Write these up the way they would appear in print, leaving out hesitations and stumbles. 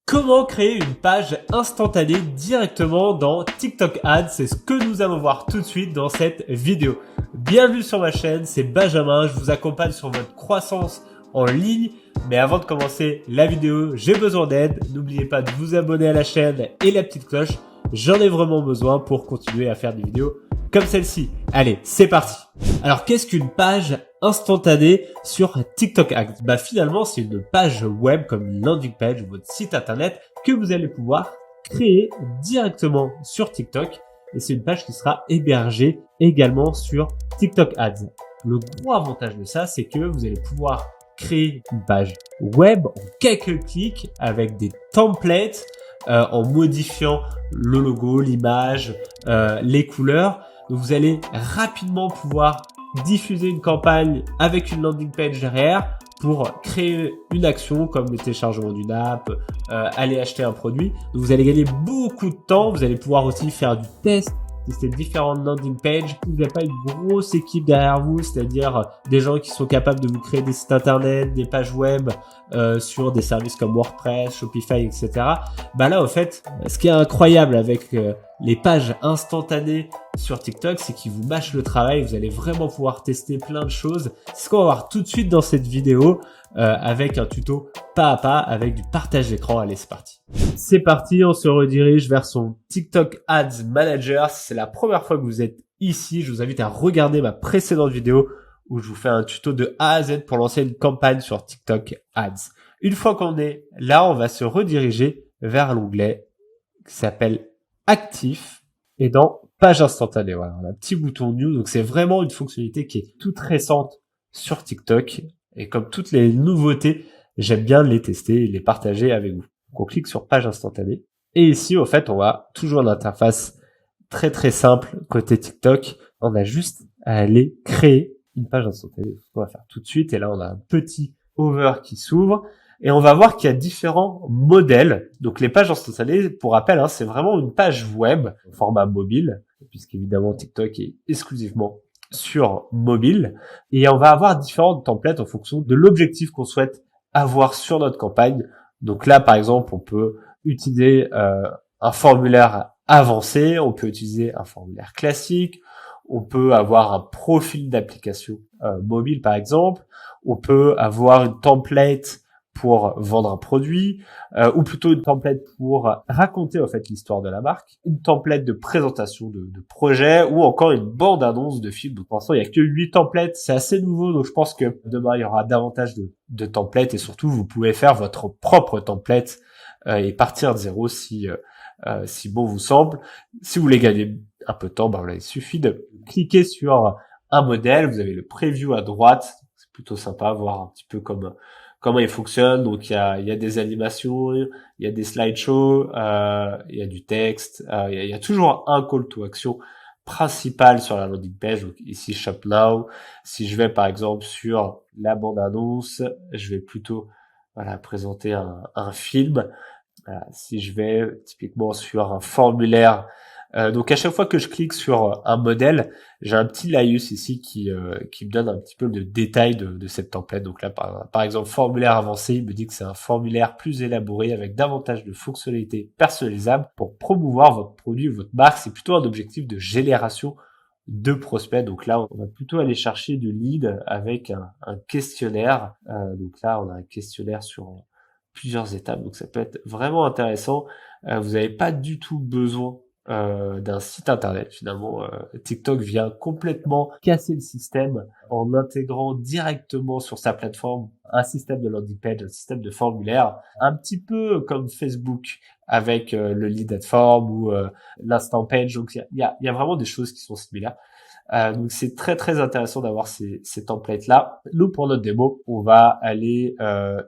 Comment créer une page instantanée directement dans TikTok Ads? C'est ce que nous allons voir tout de suite dans cette vidéo. Bienvenue sur ma chaîne, c'est Benjamin, je vous accompagne sur votre croissance en ligne. Mais avant de commencer la vidéo, j'ai besoin d'aide. N'oubliez pas de vous abonner à la chaîne et la petite cloche. J'en ai vraiment besoin pour continuer à faire des vidéos comme celle-ci. Allez, c'est parti. Alors, qu'est-ce qu'une page instantanée sur TikTok Ads? Finalement, c'est une page web comme une landing page ou votre site internet que vous allez pouvoir créer directement sur TikTok. Et c'est une page qui sera hébergée également sur TikTok Ads. Le gros avantage de ça, c'est que vous allez pouvoir créer une page web en quelques clics avec des templates en modifiant le logo, l'image, les couleurs. Donc vous allez rapidement pouvoir diffuser une campagne avec une landing page derrière pour créer une action comme le téléchargement d'une app, aller acheter un produit. Donc vous allez gagner beaucoup de temps. Vous allez pouvoir aussi faire du tester différentes landing pages. Vous n'avez pas une grosse équipe derrière vous, c'est-à-dire des gens qui sont capables de vous créer des sites internet, des pages web sur des services comme WordPress, Shopify, etc. Là, au fait, ce qui est incroyable avec les pages instantanées sur TikTok, c'est qu'ils vous mâchent le travail. Vous allez vraiment pouvoir tester plein de choses. C'est ce qu'on va voir tout de suite dans cette vidéo avec un tuto pas à pas avec du partage d'écran. Allez, c'est parti. C'est parti, on se redirige vers son TikTok Ads Manager. Si c'est la première fois que vous êtes ici, je vous invite à regarder ma précédente vidéo où je vous fais un tuto de A à Z pour lancer une campagne sur TikTok Ads. Une fois qu'on est là, on va se rediriger vers l'onglet qui s'appelle Actif et dans Page instantanée. Voilà, on a un petit bouton New. Donc c'est vraiment une fonctionnalité qui est toute récente sur TikTok. Et comme toutes les nouveautés, j'aime bien les tester et les partager avec vous. Donc on clique sur Page instantanée. Et ici, au fait, on va toujours une interface très très simple côté TikTok. On a juste à aller créer une page instantanée. On va faire tout de suite. Et là, on a un petit hover qui s'ouvre. Et on va voir qu'il y a différents modèles. Donc les pages instantanées, pour rappel, c'est vraiment une page web au format mobile, puisqu'évidemment TikTok est exclusivement sur mobile. Et on va avoir différentes templates en fonction de l'objectif qu'on souhaite avoir sur notre campagne. Donc là, par exemple, on peut utiliser un formulaire avancé, on peut utiliser un formulaire classique, on peut avoir un profil d'application mobile, par exemple, on peut avoir une template pour vendre un produit, ou plutôt une template pour raconter en fait l'histoire de la marque, une template de présentation de projet, ou encore une bande-annonce de film. Donc pour l'instant, il n'y a que 8 templates, c'est assez nouveau, donc je pense que demain, il y aura davantage de templates, et surtout, vous pouvez faire votre propre template et partir de zéro si bon vous semble. Si vous voulez gagner un peu de temps, voilà, il suffit de cliquer sur un modèle, vous avez le preview à droite, c'est plutôt sympa, voir un petit peu comment il fonctionne. Donc il y a des animations, il y a des slideshows, il y a du texte, il y a toujours un call to action principal sur la landing page. Donc ici Shop Now. Si je vais par exemple sur la bande annonce, je vais plutôt présenter un film. Si je vais typiquement sur un formulaire, donc à chaque fois que je clique sur un modèle, j'ai un petit laïus ici qui me donne un petit peu le détail de cette template. Donc là, par exemple, formulaire avancé, il me dit que c'est un formulaire plus élaboré avec davantage de fonctionnalités personnalisables pour promouvoir votre produit ou votre marque. C'est plutôt un objectif de génération de prospects. Donc là, on va plutôt aller chercher du lead avec un questionnaire. Donc là, on a un questionnaire sur plusieurs étapes. Donc ça peut être vraiment intéressant. Vous n'avez pas du tout besoin d'un site internet. Finalement, TikTok vient complètement casser le système en intégrant directement sur sa plateforme un système de landing page, un système de formulaire, un petit peu comme Facebook avec le lead at form ou l'instant page. Donc il y a vraiment des choses qui sont similaires. Donc c'est très très intéressant d'avoir ces templates là. Nous, pour notre démo, on va aller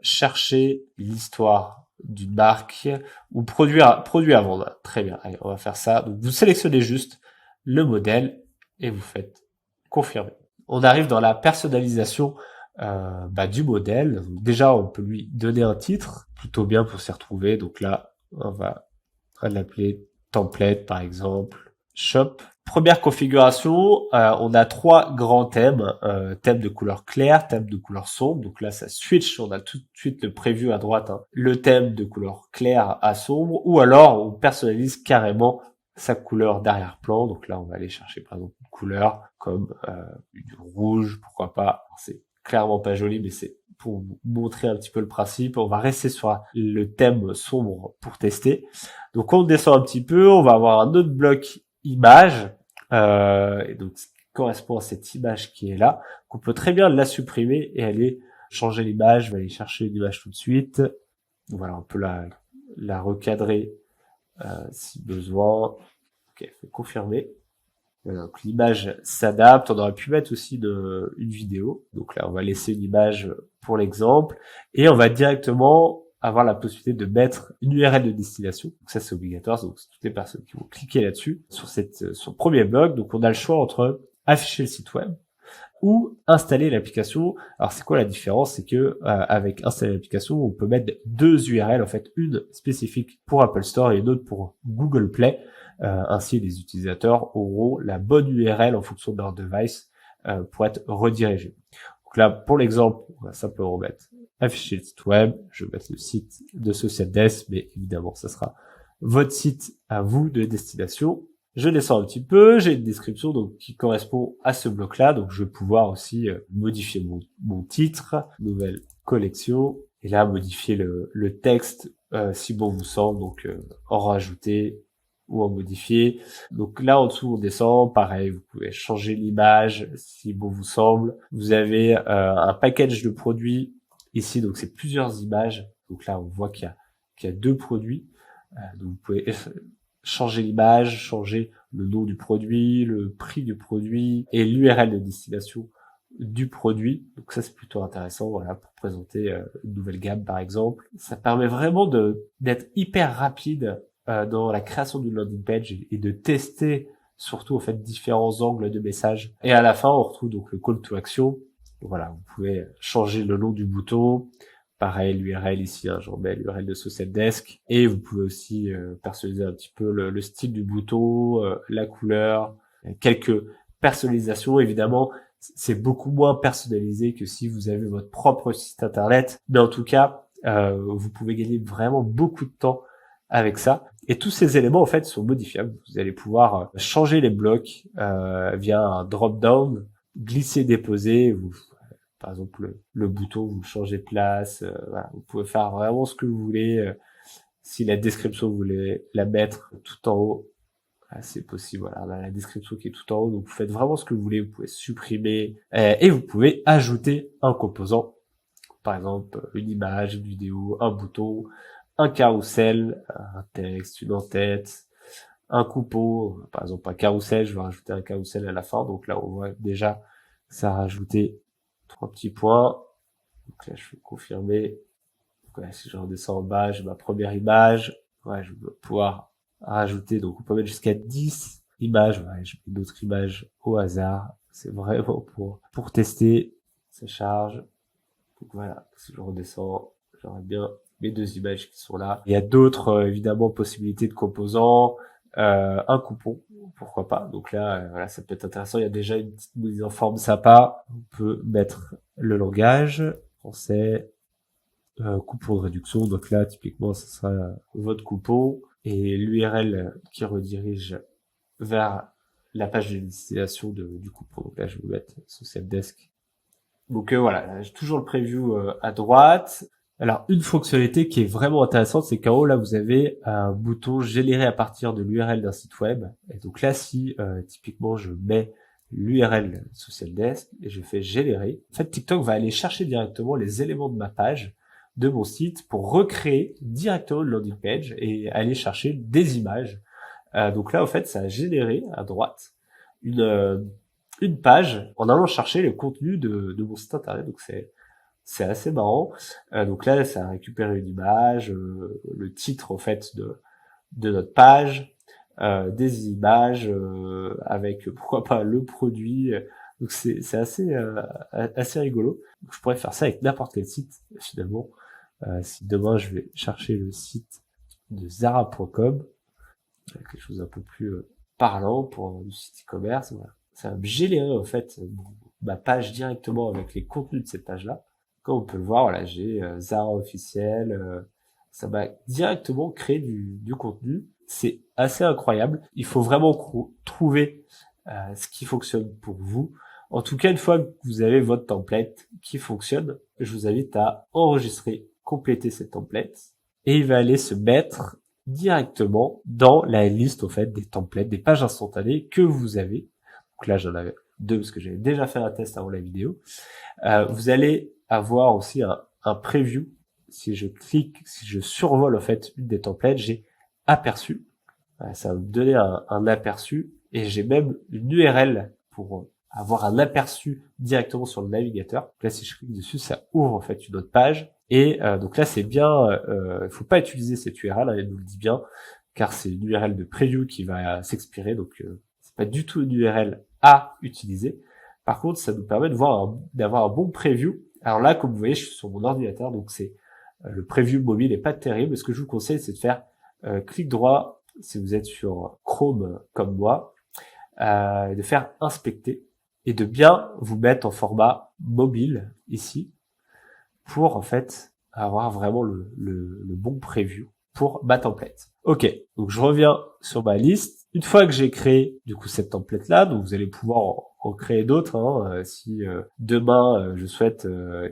chercher l'histoire d'une marque ou produit à vendre. Très bien, allez, on va faire ça. Donc vous sélectionnez juste le modèle et vous faites confirmer. On arrive dans la personnalisation du modèle. Donc déjà, on peut lui donner un titre, plutôt bien pour s'y retrouver. Donc là, on va l'appeler template par exemple, shop Première configuration, on a 3 grands thèmes, thème de couleur claire, thème de couleur sombre. Donc là, ça switch, on a tout de suite le preview à droite, hein, le thème de couleur claire à sombre, ou alors on personnalise carrément sa couleur d'arrière-plan. Donc là, on va aller chercher par exemple une couleur comme du rouge, pourquoi pas. C'est clairement pas joli, mais c'est pour vous montrer un petit peu le principe. On va rester sur le thème sombre pour tester. Donc on descend un petit peu, on va avoir un autre bloc image, et donc ce qui correspond à cette image qui est là, qu'on peut très bien la supprimer et aller changer l'image. Je vais aller chercher une image tout de suite. Voilà, on peut la recadrer si besoin. Ok, faut confirmer. Voilà, donc l'image s'adapte. On aurait pu mettre aussi une vidéo. Donc là, on va laisser une image pour l'exemple et on va directement avoir la possibilité de mettre une URL de destination. Donc ça, c'est obligatoire. Donc c'est toutes les personnes qui vont cliquer là-dessus sur son premier blog. Donc on a le choix entre afficher le site web ou installer l'application. Alors c'est quoi la différence? C'est que avec installer l'application, on peut mettre 2 URL, en fait, une spécifique pour Apple Store et une autre pour Google Play. Ainsi, les utilisateurs auront la bonne URL en fonction de leur device pour être redirigés. Donc là, pour l'exemple, on va simplement mettre afficher le site web. Je vais mettre le site de Social Desk, mais évidemment, ça sera votre site à vous de destination. Je descends un petit peu, j'ai une description donc qui correspond à ce bloc-là, donc je vais pouvoir aussi modifier mon titre, nouvelle collection, et là modifier le texte si bon vous semble, donc en rajouter ou en modifier. Donc là en dessous on descend, pareil, vous pouvez changer l'image si bon vous semble. Vous avez un package de produits ici, donc c'est plusieurs images. Donc là on voit qu'il y a 2 produits, donc vous pouvez changer l'image, changer le nom du produit, le prix du produit et l'URL de destination du produit. Donc ça, c'est plutôt intéressant, voilà, pour présenter une nouvelle gamme, par exemple. Ça permet vraiment d'être hyper rapide dans la création d'une landing page et de tester surtout, en fait, différents angles de message. Et à la fin, on retrouve donc le call to action. Voilà, vous pouvez changer le nom du bouton. Pareil, l'URL ici, hein, je remets l'URL de Social Desk. Et vous pouvez aussi personnaliser un petit peu le style du bouton, la couleur, quelques personnalisations. Évidemment, c'est beaucoup moins personnalisé que si vous avez votre propre site internet. Mais en tout cas, vous pouvez gagner vraiment beaucoup de temps avec ça. Et tous ces éléments, en fait, sont modifiables. Vous allez pouvoir changer les blocs via un drop-down, glisser, déposer. Par exemple, le bouton, vous le changez de place. Voilà. Vous pouvez faire vraiment ce que vous voulez. Si la description, vous voulez la mettre tout en haut, c'est possible. Voilà, on a la description qui est tout en haut. Donc, vous faites vraiment ce que vous voulez. Vous pouvez supprimer et vous pouvez ajouter un composant. Par exemple, une image, une vidéo, un bouton, un carrousel, un texte, une en-tête, un coupon. Par exemple, un carrousel, je vais rajouter un carrousel à la fin. Donc là, on voit déjà ça a rajouté 3 petits points. Donc là, je vais confirmer. Donc là, si je redescends en bas, j'ai ma première image. Ouais, je vais pouvoir rajouter. Donc, on peut mettre jusqu'à 10 images. Ouais, je mets d'autres images au hasard. C'est vraiment pour tester. Ça charge. Donc voilà, si je redescends, j'aurai bien mes 2 images qui sont là. Il y a d'autres, évidemment, possibilités de composants. Un coupon, pourquoi pas. Donc là, voilà, ça peut être intéressant. Il y a déjà une petite mise en forme sympa. On peut mettre le langage français, coupon de réduction. Donc là, typiquement, ce sera votre coupon et l'URL qui redirige vers la page de destination du coupon. Donc là, je vais mettre Social Desk. Donc voilà, j'ai toujours le preview à droite. Alors, une fonctionnalité qui est vraiment intéressante, c'est qu'en haut, là, vous avez un bouton générer à partir de l'URL d'un site web. Et donc là, si typiquement, je mets l'URL Social Desk et je fais générer, en fait, TikTok va aller chercher directement les éléments de ma page, de mon site, pour recréer directement une landing page et aller chercher des images. Donc là, en fait, ça a généré à droite une page en allant chercher le contenu de mon site internet. Donc c'est assez marrant. Donc là, ça a récupéré une image, le titre en fait de notre page, des images avec pourquoi pas le produit. Donc c'est assez rigolo. Donc, je pourrais faire ça avec n'importe quel site finalement. Si demain je vais chercher le site de Zara.com, quelque chose un peu plus parlant pour du site e-commerce. Voilà. Ça va me générer en fait ma page directement avec les contenus de cette page-là. Comme on peut le voir, voilà, j'ai Zara officiel. Ça va directement créer du contenu. C'est assez incroyable. Il faut vraiment trouver ce qui fonctionne pour vous. En tout cas, une fois que vous avez votre template qui fonctionne, je vous invite à enregistrer, compléter cette template et il va aller se mettre directement dans la liste au fait des templates, des pages instantanées que vous avez. Donc là, j'en avais 2 parce que j'avais déjà fait un test avant la vidéo. Vous allez avoir aussi un preview. Si je clique, si je survole en fait une des templates, j'ai aperçu. Ça va me donner un aperçu et j'ai même une URL pour avoir un aperçu directement sur le navigateur. Donc là, si je clique dessus, ça ouvre en fait une autre page. Et donc là, c'est bien. Il faut pas utiliser cette URL, elle nous le dit bien, car c'est une URL de preview qui va s'expirer. Donc c'est pas du tout une URL à utiliser. Par contre, ça nous permet d'avoir un bon preview. Alors là, comme vous voyez, je suis sur mon ordinateur, donc c'est le preview mobile n'est pas terrible. Ce que je vous conseille, c'est de faire clic droit si vous êtes sur Chrome comme moi, de faire inspecter et de bien vous mettre en format mobile ici pour en fait avoir vraiment le bon preview pour ma template. Ok, donc je reviens sur ma liste. Une fois que j'ai créé du coup cette template là, donc vous allez pouvoir en créer d'autres. Si demain je souhaite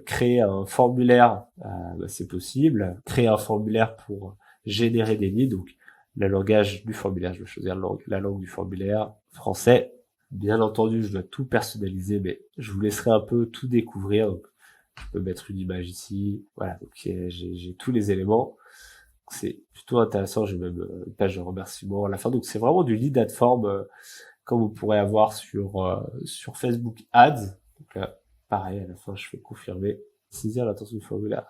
créer un formulaire, c'est possible. Créer un formulaire pour générer des leads, donc le langage du formulaire, je vais choisir la langue du formulaire, français. Bien entendu, je dois tout personnaliser, mais je vous laisserai un peu tout découvrir. Donc, je peux mettre une image ici. Voilà, donc j'ai tous les éléments. C'est plutôt intéressant. J'ai même une page de remerciement à la fin. Donc, c'est vraiment du lead ad form comme vous pourrez avoir sur Facebook Ads. Donc là, pareil, à la fin, je fais confirmer. Saisir l'intention du formulaire.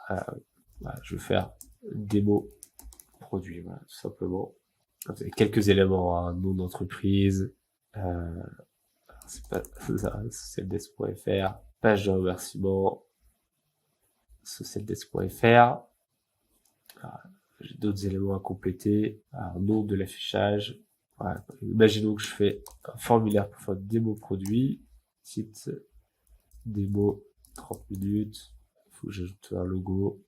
Voilà, je vais faire démo produit, voilà, tout simplement. Vous avez quelques éléments, nom d'entreprise, c'est pas ça, socialdesk.fr, page de remerciement, socialdesk.fr. J'ai d'autres éléments à compléter. Alors, nom de l'affichage. Voilà. Imaginons que je fais un formulaire pour faire une démo produit. Site démo 30 minutes. Il faut que j'ajoute un logo.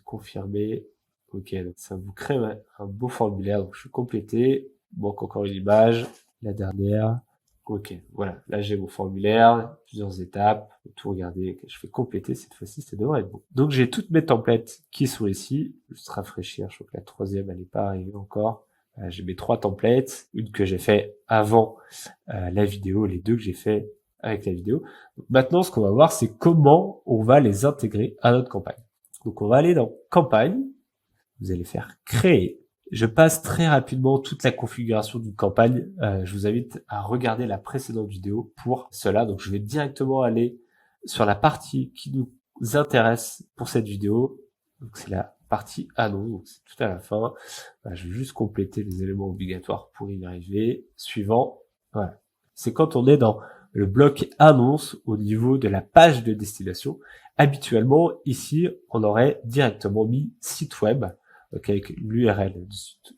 Confirmer. Ok, donc ça vous crée un beau formulaire. Donc je suis complété. Manque encore une image. La dernière. Ok, voilà. Là j'ai mon formulaire, plusieurs étapes. Tout regarder. Je fais compléter cette fois-ci, ça devrait être bon. Donc j'ai toutes mes templates qui sont ici. Juste rafraîchir. Je crois que la troisième elle n'est pas arrivée encore. J'ai mes 3 templates, une que j'ai fait avant la vidéo, les 2 que j'ai fait avec la vidéo. Donc maintenant, ce qu'on va voir, c'est comment on va les intégrer à notre campagne. Donc on va aller dans campagne. Vous allez faire créer. Je passe très rapidement toute la configuration d'une campagne. Je vous invite à regarder la précédente vidéo pour cela. Donc je vais directement aller sur la partie qui nous intéresse pour cette vidéo. Donc c'est la partie annonce, donc c'est tout à la fin. Je vais juste compléter les éléments obligatoires pour y arriver. Suivant, voilà. C'est quand on est dans le bloc annonce au niveau de la page de destination. Habituellement, ici, on aurait directement mis site web, donc avec l'URL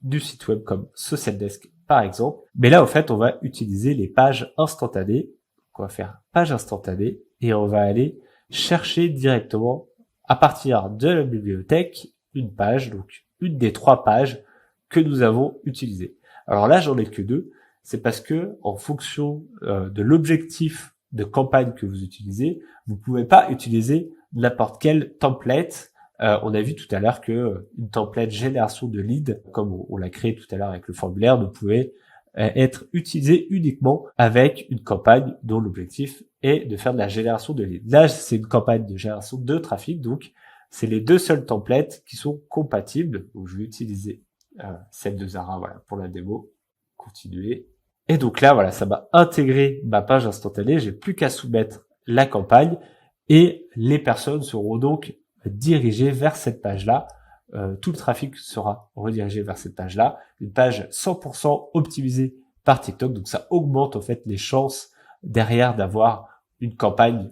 du site web comme Socialdesk par exemple. Mais là, en fait, on va utiliser les pages instantanées. Donc, on va faire page instantanée et on va aller chercher directement à partir de la bibliothèque une page, donc une des 3 pages que nous avons utilisées. Alors là, j'en ai que 2. C'est parce que en fonction de l'objectif de campagne que vous utilisez, vous pouvez pas utiliser n'importe quel template. On a vu tout à l'heure que une template génération de lead, comme on l'a créé tout à l'heure avec le formulaire, ne pouvait être utilisé uniquement avec une campagne dont l'objectif est de faire de la génération de leads. Là, c'est une campagne de génération de trafic, donc c'est les 2 seuls templates qui sont compatibles. Donc, je vais utiliser celle de Zara, voilà, pour la démo. Continuer. Et donc là, voilà, ça m'a intégré ma page instantanée. J'ai plus qu'à soumettre la campagne et les personnes seront donc dirigées vers cette page-là. Tout le trafic sera redirigé vers cette page-là. Une page 100% optimisée par TikTok. Donc ça augmente en fait les chances derrière d'avoir une campagne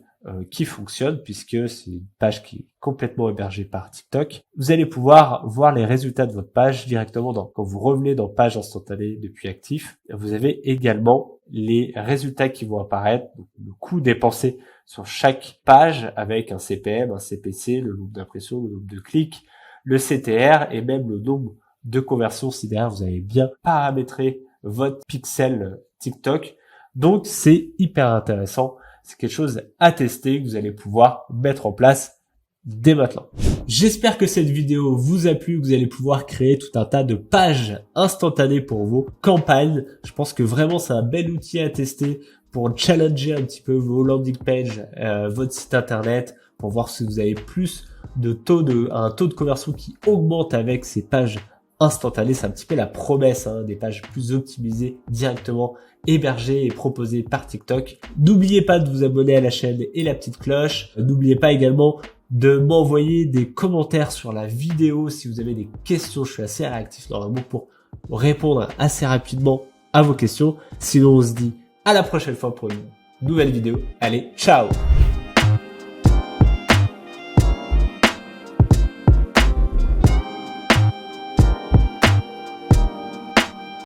qui fonctionne puisque c'est une page qui est complètement hébergée par TikTok. Vous allez pouvoir voir les résultats de votre page directement quand vous revenez dans page instantanée depuis actif. Vous avez également les résultats qui vont apparaître, donc le coût dépensé sur chaque page avec un CPM, un CPC, le nombre d'impressions, le nombre de clics, le CTR et même le nombre de conversions si derrière vous avez bien paramétré votre pixel TikTok. Donc c'est hyper intéressant. C'est quelque chose à tester que vous allez pouvoir mettre en place dès maintenant. J'espère que cette vidéo vous a plu, que vous allez pouvoir créer tout un tas de pages instantanées pour vos campagnes. Je pense que vraiment c'est un bel outil à tester pour challenger un petit peu vos landing pages, votre site internet, pour voir si vous avez plus de un taux de conversion qui augmente avec ces pages instantanées. C'est un petit peu la promesse des pages plus optimisées directement hébergées et proposées par TikTok. N'oubliez pas de vous abonner à la chaîne et la petite cloche. N'oubliez pas également de m'envoyer des commentaires sur la vidéo si vous avez des questions. Je suis assez réactif normalement pour répondre assez rapidement à vos questions. Sinon, on se dit à la prochaine fois pour une nouvelle vidéo. Allez, ciao!